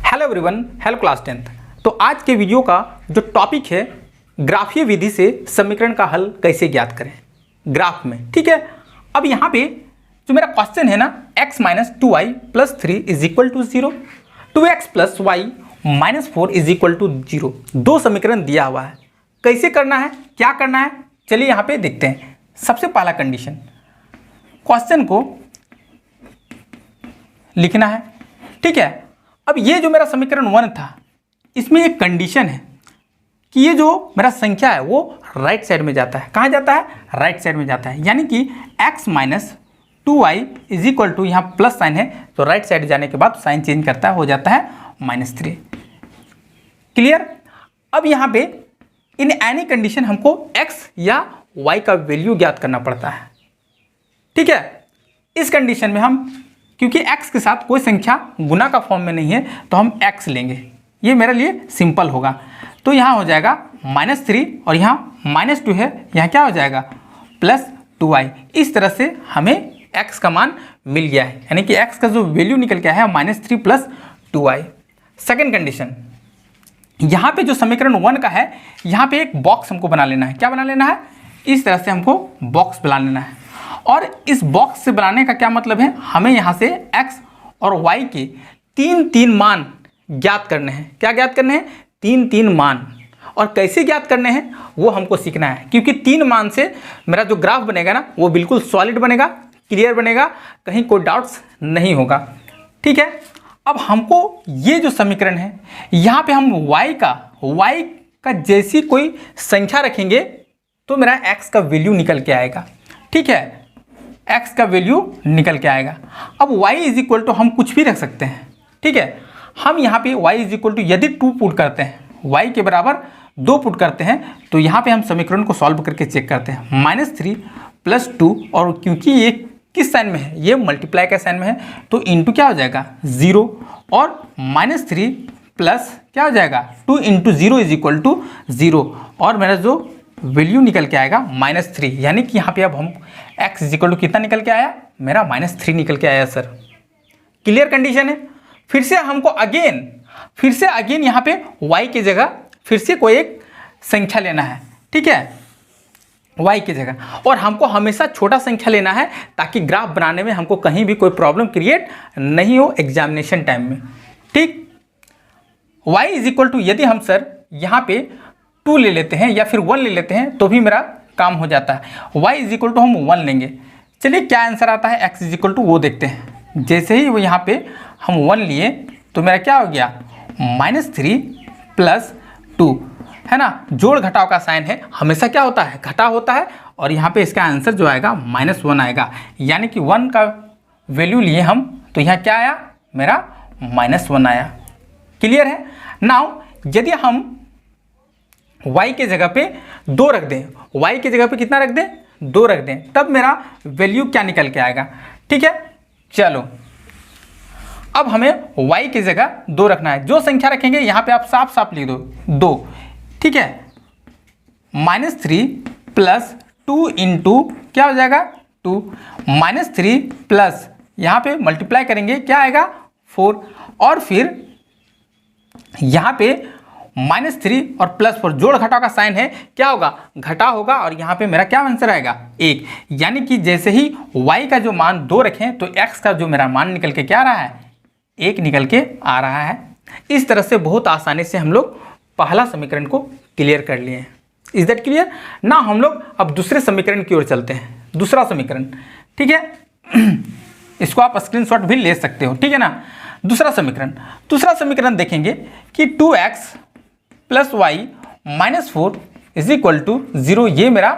Hello everyone, hello class 10th। तो आज के वीडियो का जो टॉपिक है ग्राफीय विधि से समीकरण का हल कैसे ज्ञात करें ग्राफ में। ठीक है, अब यहाँ पे जो मेरा क्वेश्चन है ना, x minus 2y plus 3 is equal to 0, 2x plus y minus 4 is equal to 0। दो समीकरण दिया हुआ है, कैसे करना है, क्या करना है, चलिए यहाँ पे देखते हैं। सबसे पहला कंडीशन, क्वेश्चन को लिखना है। ठीक है, अब ये जो मेरा समीकरण 1 था, इसमें एक कंडीशन है कि ये जो मेरा संख्या है वो राइट साइड में जाता है। कहाँ जाता है? राइट साइड में जाता है, यानी कि x minus 2y is equal to, यहाँ प्लस साइन है तो राइट साइड जाने के बाद साइन चेंज करता है, हो जाता है -3। क्लियर? अब यहाँ पे इन एनी कंडीशन हमको x या y का वैल्यू ज्ञात करना पड़ता है। ठीक है, इस कंडीशन में हम, क्योंकि x के साथ कोई संख्या गुना का फॉर्म में नहीं है तो हम x लेंगे, ये मेरे लिए सिंपल होगा। तो यहाँ हो जाएगा -3 और यहाँ -2 है, यहाँ क्या हो जाएगा +2y। इस तरह से हमें x का मान मिल गया है, यानी कि x का जो वैल्यू निकल के आया है -3 + 2y। सेकेंड कंडीशन, यहाँ पे जो समीकरण 1 का है, यहाँ पे एक बॉक्स हमको बना लेना है। क्या बना लेना है? इस तरह से हमको बॉक्स बना लेना है। और इस बॉक्स से बनाने का क्या मतलब है, हमें यहाँ से x और y के तीन मान ज्ञात करने हैं। क्या ज्ञात करने हैं? तीन मान। और कैसे ज्ञात करने हैं वो हमको सीखना है, क्योंकि 3 मान से मेरा जो ग्राफ बनेगा ना वो बिल्कुल सॉलिड बनेगा, क्लियर बनेगा, कहीं कोई डाउट्स नहीं होगा। ठीक है, अब हमको ये जो समीकरण है, यहाँ पे हम y का जैसी कोई संख्या रखेंगे तो मेरा x का वैल्यू निकल के आएगा। ठीक है, x का वैल्यू निकल के आएगा। अब y इज इक्वल टू हम कुछ भी रख सकते हैं। ठीक है, हम यहाँ पे y इज इक्वल टू यदि 2 पुट करते हैं, y के बराबर 2 पुट करते हैं, तो यहाँ पे हम समीकरण को सॉल्व करके चेक करते हैं। -3 + 2, और क्योंकि ये किस साइन में है, ये मल्टीप्लाई का साइन में है, तो इंटू क्या हो जाएगा 0, और -3 प्लस क्या हो जाएगा 2 × 0 इज इक्वल टू 0, और मेरा जो वैल्यू निकल के आएगा -3, यानी कि यहाँ पे अब हम x इज इक्वल टू कितना निकल के आया, मेरा -3 निकल के आया सर। क्लियर कंडीशन है। फिर से हमको अगेन यहाँ पे y की जगह फिर से कोई एक संख्या लेना है। ठीक है, y की जगह, और हमको हमेशा छोटा संख्या लेना है ताकि ग्राफ बनाने में हमको कहीं भी कोई प्रॉब्लम क्रिएट नहीं हो एग्जामिनेशन टाइम में। ठीक, y इज इक्वल टू, यदि हम सर यहाँ पे 2 ले लेते हैं या फिर 1 ले लेते हैं तो भी मेरा काम हो जाता है। y इज इक्वल टू हम 1 लेंगे। चलिए क्या आंसर आता है x इज इक्वल टू वो देखते हैं। जैसे ही वो यहाँ पे हम 1 लिए तो मेरा क्या हो गया -3 + 2, है ना, जोड़ घटाव का साइन है, हमेशा क्या होता है, घटा होता है, और यहाँ पे इसका आंसर जो आएगा -1 आएगा, यानी कि 1 का वैल्यू लिए हम, तो यहाँ क्या आया, मेरा -1 आया। क्लियर है। नाउ यदि हम y के जगह पे 2 रख दें, y के जगह पे कितना रख दें, 2 रख दें, तब मेरा वैल्यू क्या निकल के आएगा। ठीक है, चलो अब हमें y की जगह 2 रखना है। जो संख्या रखेंगे यहाँ पे आप साफ साफ लिख दो 2। ठीक है, -3 + 2 × क्या हो जाएगा 2, -3 प्लस यहाँ पे मल्टीप्लाई करेंगे क्या आएगा 4, और फिर यहाँ पे -3 और +4 जोड़ घटाव का साइन है, क्या होगा, घटा होगा, और यहाँ पे मेरा क्या आंसर आएगा 1, यानी कि जैसे ही y का जो मान 2 रखें तो x का जो मेरा मान निकल के क्या आ रहा है, 1 निकल के आ रहा है। इस तरह से बहुत आसानी से हम लोग पहला समीकरण को क्लियर कर लिए हैं। इज दैट क्लियर ना? हम लोग अब दूसरे समीकरण की ओर चलते हैं। दूसरा समीकरण, ठीक है, इसको आप स्क्रीनशॉट भी ले सकते हो। ठीक है ना। दूसरा समीकरण देखेंगे कि 2x + y - 4 is equal to 0, ये मेरा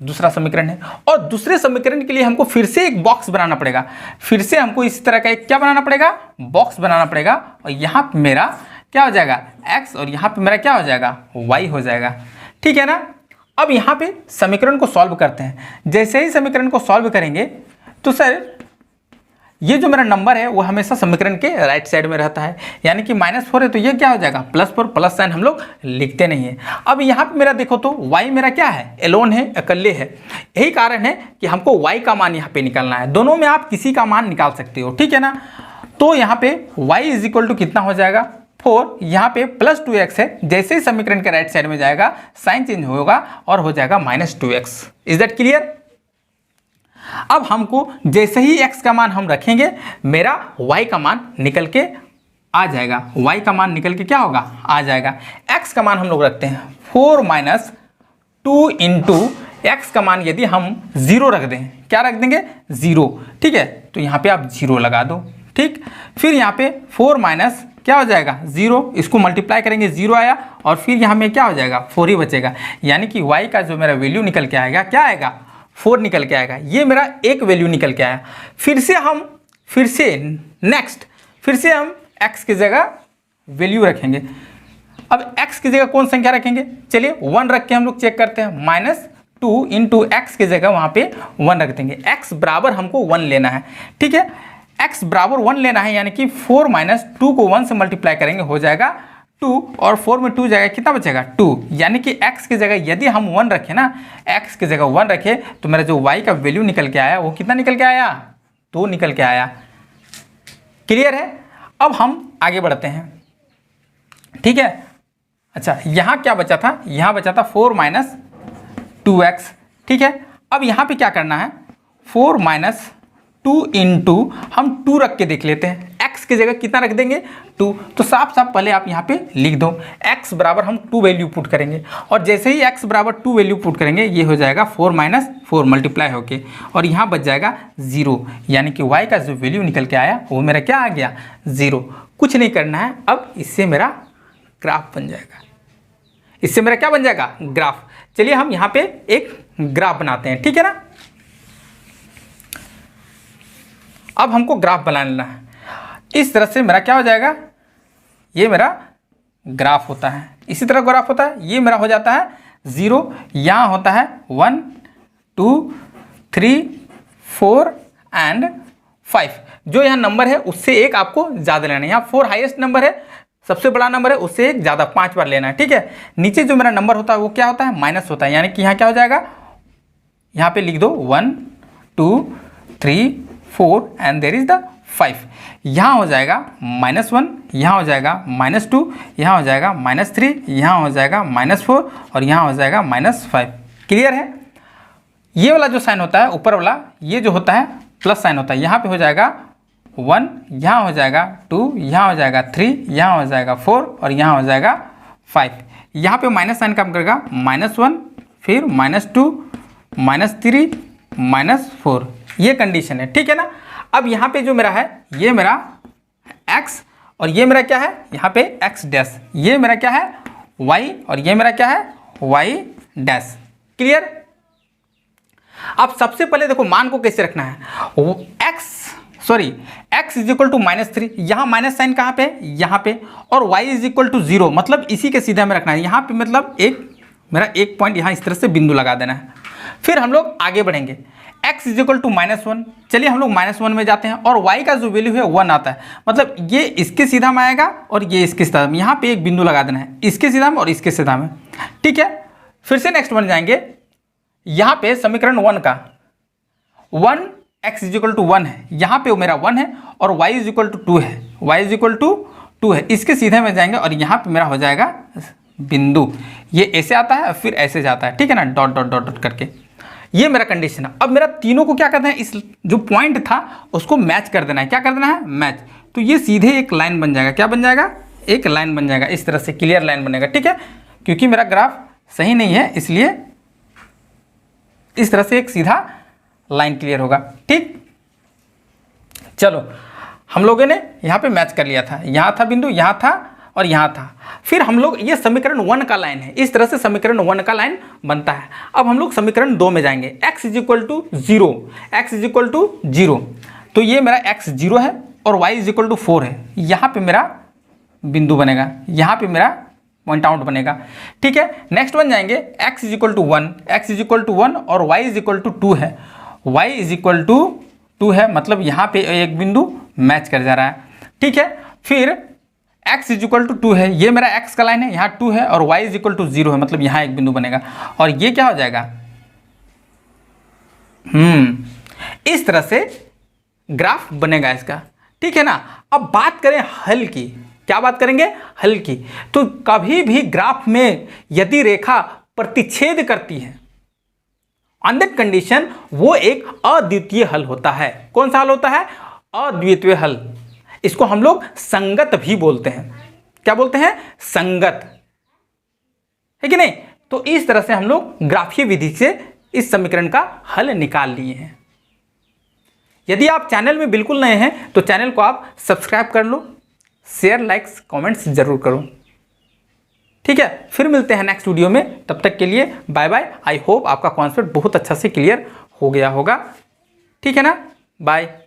दूसरा समीकरण है। और दूसरे समीकरण के लिए हमको फिर से एक बॉक्स बनाना पड़ेगा, फिर से हमको इस तरह का एक क्या बनाना पड़ेगा, बॉक्स बनाना पड़ेगा, और यहाँ पे मेरा क्या हो जाएगा x, और यहाँ पे मेरा क्या हो जाएगा y हो जाएगा। ठीक है ना। अब यहाँ पे समीकरण को सॉल्व करते हैं। जैसे ही समीकरण को सॉल्व करेंगे तो सर ये जो मेरा नंबर है वो हमेशा समीकरण के राइट साइड में रहता है, यानी कि -4 है तो ये क्या हो जाएगा +4, प्लस साइन हम लोग लिखते नहीं है। अब यहाँ पे मेरा देखो तो y मेरा क्या है, एलोन है, अकेले है। यही कारण है कि हमको y का मान यहाँ पे निकालना है। दोनों में आप किसी का मान निकाल सकते हो। ठीक है ना। तो यहाँ पे y इज इक्वल टू कितना हो जाएगा 4 यहाँ पे +2x है, जैसे ही समीकरण के राइट साइड में जाएगा साइन चेंज होगा और हो जाएगा -2x। Is that clear? अब हमको जैसे ही x का मान हम रखेंगे मेरा y का मान निकल के आ जाएगा, y का मान निकल के क्या होगा, आ जाएगा। x का मान हम लोग रखते हैं 4 - 2 इंटू x का मान यदि हम 0 रख दें, क्या रख देंगे, 0, ठीक है, तो यहाँ पे आप 0 लगा दो, ठीक। फिर यहाँ पे 4 माइनस क्या हो जाएगा 0, इसको मल्टीप्लाई करेंगे 0 आया और फिर यहाँ में क्या हो जाएगा 4 ही बचेगा, यानी कि y का जो मेरा वैल्यू निकल के आएगा क्या आएगा 4 निकल के आएगा। ये मेरा एक वैल्यू निकल के आया। फिर से हम x की जगह वैल्यू रखेंगे। अब x की जगह कौन संख्या रखेंगे, चलिए 1 रख के हम लोग चेक करते हैं। -2 इंटू एक्स की जगह वहाँ पे 1 रख देंगे। x बराबर हमको 1 लेना है, ठीक है, x बराबर 1 लेना है, यानी कि 4 - 2 को 1 से मल्टीप्लाई करेंगे हो जाएगा 2 और 4 में 2 जाएगा कितना बचेगा 2, यानी कि x की जगह यदि हम 1 रखें ना, x की जगह 1 रखे तो मेरा जो y का वैल्यू निकल के आया वो कितना निकल के आया 2 निकल के आया। क्लियर है? अब हम आगे बढ़ते हैं, ठीक है। अच्छा यहाँ क्या बचा था, यहाँ बचा था 4 - 2x, ठीक है। अब यहाँ पे क्या करना है 4 - 2 इंटू हम 2 रख के देख लेते हैं, x की जगह कितना रख देंगे 2, तो साफ साफ पहले आप यहाँ पे लिख दो x बराबर हम 2 वैल्यू पुट करेंगे और जैसे ही x बराबर 2 वैल्यू पुट करेंगे ये हो जाएगा 4 - 4 मल्टीप्लाई होके और यहाँ बच जाएगा 0, यानी कि y का जो वैल्यू निकल के आया वो मेरा क्या आ गया 0। कुछ नहीं करना है, अब इससे मेरा ग्राफ बन जाएगा, इससे मेरा क्या बन जाएगा ग्राफ। चलिए हम यहाँ पे एक ग्राफ बनाते हैं, ठीक है ना। अब हमको ग्राफ बनाना है, इस तरह से मेरा क्या हो जाएगा, ये मेरा ग्राफ होता है, इसी तरह ग्राफ होता है, ये मेरा हो जाता है 0, यहाँ होता है 1 2 3 4 एंड 5। जो यहाँ नंबर है उससे एक आपको ज़्यादा लेना है, यहाँ 4 हाईएस्ट नंबर है, सबसे बड़ा नंबर है, उससे एक ज़्यादा 5 बार लेना है, ठीक है। नीचे जो मेरा नंबर होता है वो क्या होता है माइनस होता है, यानी कि यहाँ क्या हो जाएगा, यहाँ पे लिख दो 1 2 3 4 एंड देयर इज द 5। यहाँ हो जाएगा -1, यहाँ हो जाएगा -2, यहाँ हो जाएगा -3, यहाँ हो जाएगा -4 और यहाँ हो जाएगा -5। क्लियर है? ये वाला जो साइन होता है ऊपर वाला, ये जो होता है प्लस साइन होता है, यहाँ पे हो जाएगा 1, यहाँ हो जाएगा 2, यहाँ हो जाएगा 3, यहाँ हो जाएगा 4 और यहाँ हो जाएगा 5। यहाँ पे माइनस साइन काम करेगा -1 फिर -2 -3 -4, ये कंडीशन है, ठीक है ना। अब यहाँ पे जो मेरा है ये मेरा x और ये मेरा क्या है यहाँ पे x डैश, ये मेरा क्या है y और ये मेरा क्या है y डैश। क्लियर? अब सबसे पहले देखो मान को कैसे रखना है, x इज इक्वल टू -3, यहाँ माइनस साइन कहाँ पे यहाँ पे, और y इज इक्वल टू 0, मतलब इसी के सीधा में रखना है, यहाँ पे मतलब मेरा एक पॉइंट यहाँ इस तरह से बिंदु लगा देना है। फिर हम लोग आगे बढ़ेंगे, x इज इक्वल टू -1, चलिए हम लोग -1 में जाते हैं और y का जो वैल्यू है 1 आता है, मतलब ये इसके सीधा में आएगा और ये इसके सीधा में, यहाँ पे एक बिंदु लगा देना है इसके सीधा में और इसके सीधा में, ठीक है। फिर से नेक्स्ट बन जाएंगे, यहाँ पे समीकरण 1 का 1 x इज इक्वल टू 1 है, यहाँ पे मेरा 1 है और y इज इक्वल टू 2 है, y इज इक्वल टू 2 है, इसके सीधे में जाएंगे और यहाँ पे मेरा हो जाएगा बिंदु, ये ऐसे आता है और फिर ऐसे जाता है, ठीक है ना, डॉट डॉट डॉट डॉट करके। ये मेरा कंडीशन है। अब मेरा तीनों को क्या करना है, इस जो पॉइंट था उसको मैच कर देना है, क्या कर देना है मैच, तो ये सीधे एक लाइन बन जाएगा, क्या बन जाएगा एक लाइन बन जाएगा, इस तरह से क्लियर लाइन बनेगा, ठीक है। क्योंकि मेरा ग्राफ सही नहीं है इसलिए इस तरह से एक सीधा लाइन क्लियर होगा, ठीक। चलो हम लोगों ने यहाँ पे मैच कर लिया था, यहाँ था बिंदु, यहाँ था और यहाँ था। फिर हम लोग ये समीकरण 1 का लाइन है, इस तरह से समीकरण 1 का लाइन बनता है। अब हम लोग समीकरण 2 में जाएंगे, x is equal to 0, x is equal to 0, तो ये मेरा x 0 है और y इज इक्वल टू 4 है, यहाँ पे मेरा बिंदु बनेगा, यहाँ पे मेरा पॉइंट आउट बनेगा, ठीक है। नेक्स्ट बन जाएंगे x is equal to 1, x is equal to 1 और y इज इक्वल टू 2 है, y इज इक्वल टू 2 है, मतलब यहाँ पे एक बिंदु मैच कर जा रहा है, ठीक है। फिर x इज इक्वल टू 2 है, ये मेरा x का लाइन है, यहाँ 2 है और y इज इक्वल टू 0 है, मतलब यहाँ एक बिंदु बनेगा और ये क्या हो जाएगा इस तरह से ग्राफ बनेगा इसका, ठीक है ना। अब बात करें हल की, क्या बात करेंगे? हल की। तो कभी भी ग्राफ में यदि रेखा प्रतिच्छेद करती है, ऑन दैट कंडीशन वो एक अद्वितीय हल होता है। कौन सा हल होता है? अद्वितीय हल। इसको हम लोग संगत भी बोलते हैं। क्या बोलते हैं? संगत, है कि नहीं? तो इस तरह से हम लोग ग्राफीय विधि से इस समीकरण का हल निकाल लिए हैं। यदि आप चैनल में बिल्कुल नए हैं तो चैनल को आप सब्सक्राइब कर लो, शेयर, लाइक्स, कमेंट्स जरूर करो। ठीक है, फिर मिलते हैं नेक्स्ट वीडियो में। तब तक के लिए बाय बाय। आई होप आपका कॉन्सेप्ट बहुत अच्छा से क्लियर हो गया होगा। ठीक है ना? बाय।